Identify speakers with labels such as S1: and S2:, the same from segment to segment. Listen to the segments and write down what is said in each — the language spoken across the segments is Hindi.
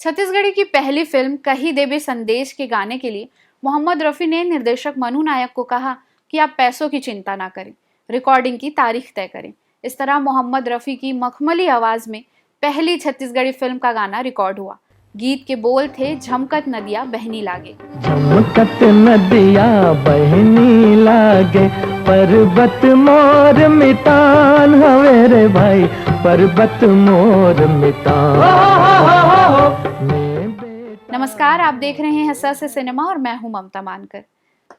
S1: छत्तीसगढ़ी की पहली फिल्म कही देबे संदेश के गाने के लिए मोहम्मद रफ़ी ने निर्देशक मनु नायक को कहा कि आप पैसों की चिंता ना करें, रिकॉर्डिंग की तारीख तय करें। इस तरह मोहम्मद रफ़ी की मखमली आवाज में पहली छत्तीसगढ़ी फिल्म का गाना रिकॉर्ड हुआ। गीत के बोल थे झमकत नदिया बहनी लागे।
S2: झमकत नदिया बहनी लागे, पर्वत मोर मितान हवे रे भाई, पर्वत मोर मितान।
S1: नमस्कार, आप देख रहे हैं स से सिनेमा और मैं हूं ममता मानकर।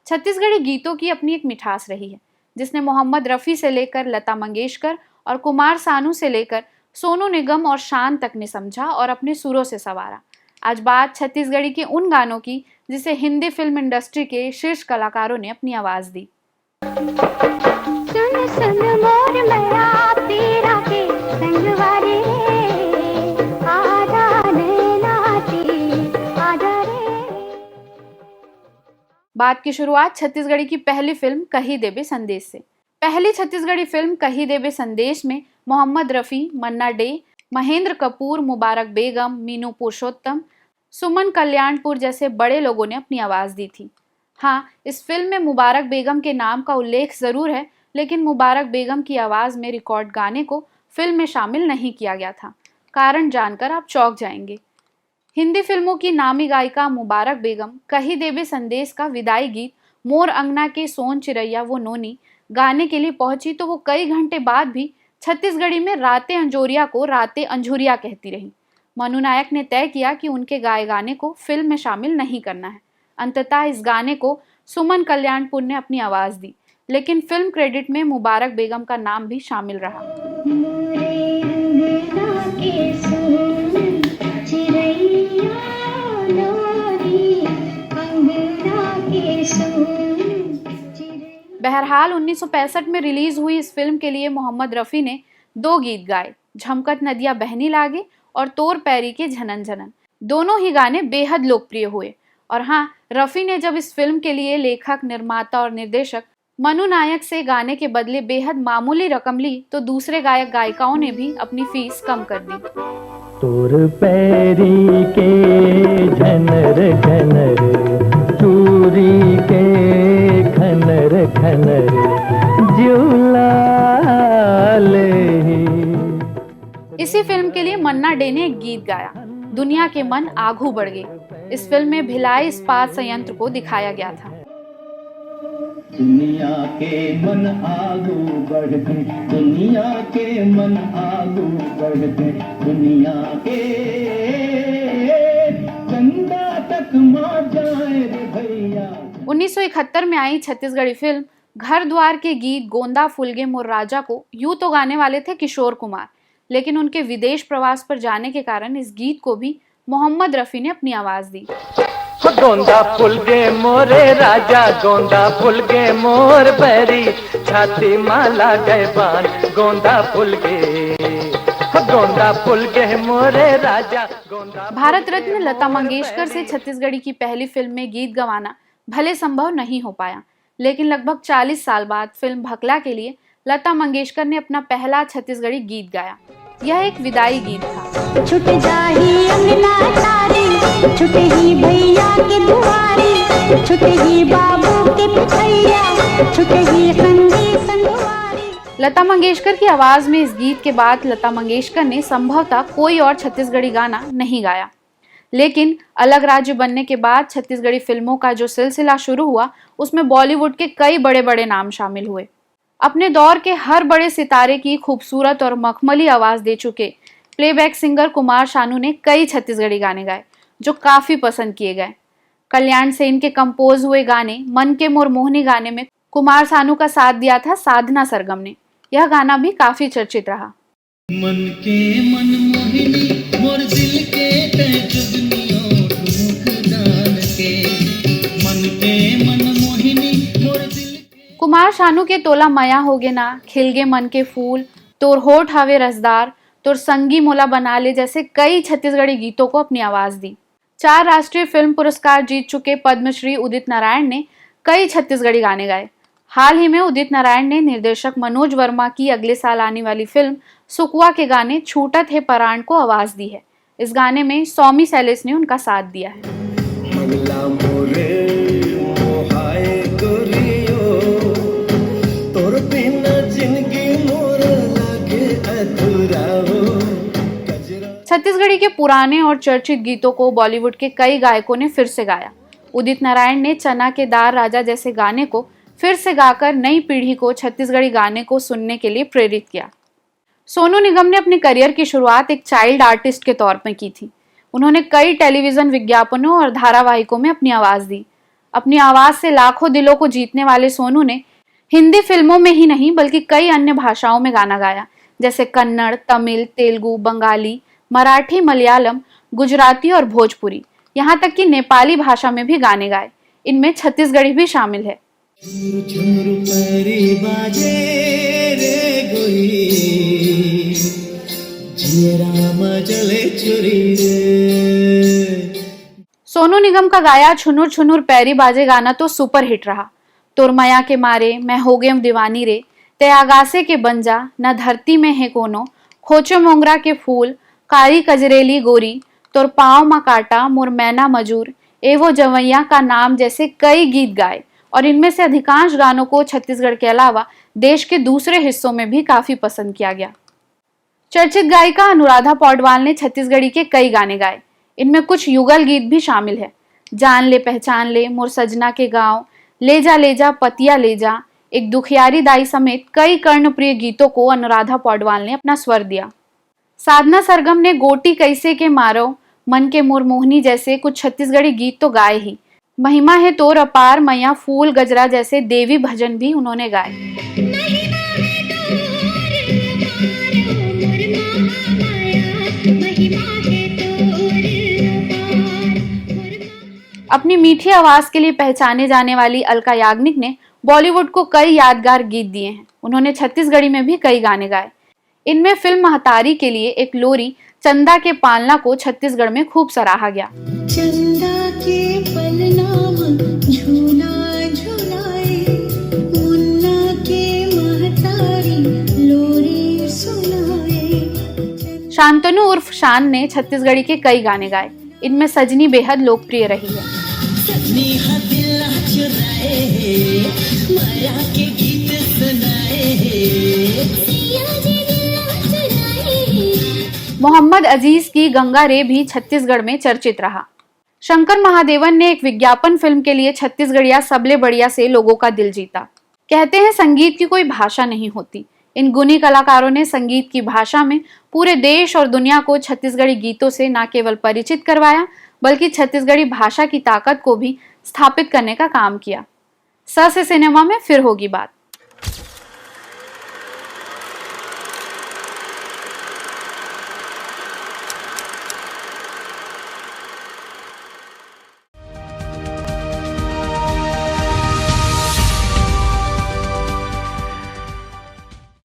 S1: छत्तीसगढ़ी गीतों की अपनी एक मिठास रही है, जिसने मोहम्मद रफ़ी से लेकर लता मंगेशकर और कुमार सानू से लेकर सोनू निगम और शान तक ने समझा और अपने सुरों से संवारा। आज बात छत्तीसगढ़ी के उन गानों की जिसे हिंदी फिल्म इंडस्ट्री के शीर्ष कलाकारों ने अपनी आवाज दी।
S3: सुन सुन मोर मैया तेरा के संगवारी रे, आजा नैनाती आजा रे।
S1: बात की शुरुआत छत्तीसगढ़ी की पहली फिल्म कही देबे संदेश से। पहली छत्तीसगढ़ी फिल्म कही देबे संदेश में मोहम्मद रफ़ी, मन्ना डे, महेंद्र कपूर, मुबारक बेगम, मीनू पुरुषोत्तम, सुमन कल्याणपुर जैसे बड़े लोगों ने अपनी आवाज दी थी। हाँ, इस फिल्म में मुबारक बेगम के नाम का उल्लेख जरूर है, लेकिन मुबारक बेगम की आवाज में रिकॉर्ड गाने को फिल्म में शामिल नहीं किया गया था। कारण जानकर आप चौंक जाएंगे। हिंदी फिल्मों की नामी गायिका मुबारक बेगम कही देबे संदेश का विदाई गीत मोर अंगना के सोन चिरैया वो नोनी गाने के लिए पहुंची तो वो कई घंटे बाद भी छत्तीसगढ़ी में राते अंजोरिया को राते अंझुरिया कहती रही। मनु नायक ने तय किया कि उनके गाए गाने को फिल्म में शामिल नहीं करना है। अंततः इस गाने को सुमन कल्याणपुर ने अपनी आवाज दी, लेकिन फिल्म क्रेडिट में मुबारक बेगम का नाम भी शामिल रहा। बहरहाल 1965 में रिलीज हुई इस फिल्म के लिए मोहम्मद रफ़ी ने 2 गीत गाए, झमकत नदिया बहनी लागे और तोर पैरी के झनन झनन। दोनों ही गाने बेहद लोकप्रिय हुए। और हाँ, रफ़ी ने जब इस फिल्म के लिए लेखक, निर्माता और निर्देशक मनु नायक से गाने के बदले बेहद मामूली रकम ली तो दूसरे गायक गायिकाओं ने भी अपनी फीस कम कर दी।
S2: तोर पैरी के झनर झनर, चूरी के खनर खनर, जुलाल ही।
S1: इसी फिल्म के लिए मन्ना डे ने एक गीत गाया, दुनिया के मन आगू बढ़ गए। इस फिल्म में भिलाई इस्पात संयंत्र को दिखाया गया था।
S4: दुनिया के मन आगू बढ़ते, दुनिया के मन आगू बढ़ते, दुनिया के चंदा तक मार जाए रे भैया।
S1: 1971 में आई छत्तीसगढ़ी फिल्म घर द्वार के गीत गोंदा फुलगे मोर राजा को यूं तो गाने वाले थे किशोर कुमार, लेकिन उनके विदेश प्रवास पर जाने के कारण इस गीत को भी मोहम्मद रफ़ी ने अपनी आवाज दी।
S2: गोंदा फुलगे मोरे राजा, गोंदा फुलगे मोर बैरी, छाती माला गए बान, गोंदा फुलगे, गोंदा फुलगे मोरे राजा, गोंदा।
S1: भारत रत्न लता मंगेशकर से छत्तीसगढ़ी की पहली फिल्म में गीत गवाना भले संभव नहीं हो पाया, लेकिन लगभग 40 साल बाद फिल्म भकला के लिए लता मंगेशकर ने अपना पहला छत्तीसगढ़ी गीत गाया। यह एक विदाई गीत था।
S3: छुट जाही अंगना तारी, छुट ही भैया के दुआरी, छुट ही बाबू के पिठैया, छुट ही संगी संगवारी।
S1: लता मंगेशकर की आवाज में इस गीत के बाद लता मंगेशकर ने संभवतः कोई और छत्तीसगढ़ी गाना नहीं गाया, लेकिन अलग राज्य बनने के बाद छत्तीसगढ़ी फिल्मों का जो सिलसिला शुरू हुआ उसमें बॉलीवुड के कई बड़े बड़े नाम शामिल हुए। अपने दौर के हर बड़े सितारे की खूबसूरत और मखमली आवाज दे चुके प्लेबैक सिंगर कुमार सानू ने कई छत्तीसगढ़ी गाने गाए जो काफी पसंद किए गए। कल्याण सेन के कंपोज हुए गाने मन के मोर मोहनी गाने में कुमार सानू का साथ दिया था साधना सरगम ने। यह गाना भी काफी चर्चित रहा।
S4: मन के मन मोहिनी मोर दिल के तय जुगनियों ठुमक डाल के, मन के मन मोहिनी मोर दिल।
S1: कुमार सानू के तोला मया होगे ना, खिलगे मन के फूल, तोर होठ हवे रसदार, तोर संगी मोला बना ले जैसे कई छत्तीसगढ़ी गीतों को अपनी आवाज दी। 4 राष्ट्रीय फिल्म पुरस्कार जीत चुके पद्मश्री उदित नारायण ने कई छत्तीसगढ़ी गाने गाए। हाल ही में उदित नारायण ने निर्देशक मनोज वर्मा की अगले साल आने वाली फिल्म सुकुआ के गाने छूटत है पराण को आवाज दी है। इस गाने में सौमी सैलेस ने उनका साथ दिया है।
S4: मंगला मोरे मोहाए गोरियो तोर बिना जिंदगी मोर लागे अधूरा हो।
S1: छत्तीसगढ़ी के पुराने और चर्चित गीतों को बॉलीवुड के कई गायकों ने फिर से गाया। उदित नारायण ने चना के दार राजा जैसे गाने को फिर से गाकर नई पीढ़ी को छत्तीसगढ़ी गाने को सुनने के लिए प्रेरित किया। सोनू निगम ने अपने करियर की शुरुआत एक चाइल्ड आर्टिस्ट के तौर पर की थी। उन्होंने कई टेलीविजन विज्ञापनों और धारावाहिकों में अपनी आवाज दी। अपनी आवाज से लाखों दिलों को जीतने वाले सोनू ने हिंदी फिल्मों में ही नहीं बल्कि कई अन्य भाषाओं में गाना गाया, जैसे कन्नड़, तमिल, तेलुगु, बंगाली, मराठी, मलयालम, गुजराती और भोजपुरी, यहाँ तक कि नेपाली भाषा में भी गाने गाए। इनमें छत्तीसगढ़ी भी शामिल है। सोनू निगम का गाया छुनुर छुनुर पैरी बाजे गाना तो सुपर हिट रहा। तोरमया के मारे, मैं हो गए दीवानी रे, ते आगासे के बंजा, न धरती में है कोनो, खोचो मोंगरा के फूल, कारी कजरेली गोरी, तोर पाँव मा काटा, मोर मैना मजूर, एवो जवैया का नाम जैसे कई गीत गाए और इनमें से अधिकांश गानों को छत्तीसगढ़ के अलावा देश के दूसरे हिस्सों में भी काफी पसंद किया गया। चर्चित गायिका अनुराधा पौडवाल ने छत्तीसगढ़ी के कई गाने गाए। इनमें कुछ युगल गीत भी शामिल है। जान ले पहचान ले, मोर सजना के गांव, ले जा पतिया ले जा, एक दुखियारी दाई समेत कई कर्णप्रिय गीतों को अनुराधा पौडवाल ने अपना स्वर दिया। साधना सरगम ने गोटी कैसे के मारो, मन के मोर मोहनी जैसे कुछ छत्तीसगढ़ी गीत तो गाए ही। महिमा है तोर अपार, मैया फूल गजरा जैसे देवी भजन भी उन्होंने गाए। अपनी मीठी आवाज के लिए पहचाने जाने वाली अलका याग्निक ने बॉलीवुड को कई यादगार गीत दिए हैं। उन्होंने छत्तीसगढ़ी में भी कई गाने गाए। इनमें फिल्म महतारी के लिए एक लोरी चंदा के पालना को छत्तीसगढ़ में खूब सराहा गया।
S3: चंदा के पलना झूला झूलाए, मुन्ना के महतारी लोरी सुनाए।
S1: शांतनु उर्फ शान ने छत्तीसगढ़ी के कई गाने गाए। इनमें सजनी बेहद लोकप्रिय रही है। मोहम्मद अजीज की गंगा रे भी छत्तीसगढ़ में चर्चित रहा। शंकर महादेवन ने एक विज्ञापन फिल्म के लिए छत्तीसगढ़िया सबले बढ़िया से लोगों का दिल जीता। कहते हैं संगीत की कोई भाषा नहीं होती। इन गुणी कलाकारों ने संगीत की भाषा में पूरे देश और दुनिया को छत्तीसगढ़ी गीतों से न केवल परिचित करवाया बल्कि छत्तीसगढ़ी भाषा की ताकत को भी स्थापित करने का काम किया। स से सिनेमा में फिर होगी बात।